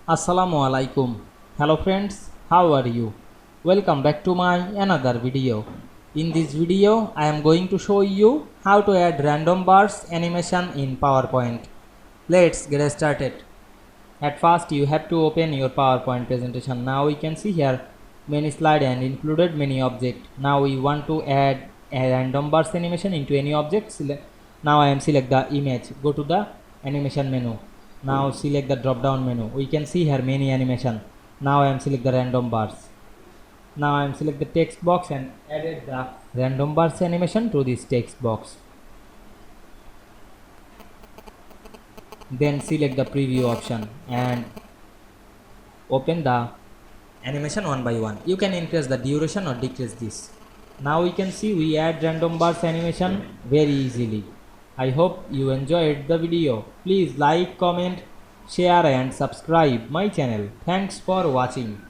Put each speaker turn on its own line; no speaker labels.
Assalamu Walaikum. Hello friends, how are you? Welcome back to my another video. In this video, I am going to show you how to add random bars animation in PowerPoint. Let's get started. At first, you have to open your PowerPoint presentation. Now we can see here many slide and included many object. Now we want to add a random bars animation into any object. Now I am select the image. Go to the animation menu. Now select the drop down menu. We can see here many animation. Now I am select the random bars. Now I am select the text box and added the random bars animation to this text box. Then select the preview option and open the animation one by one. You can increase the duration or decrease this. Now we can see we add random bars animation very easily. I hope you enjoyed the video. Please like, comment, share and subscribe my channel. Thanks for watching.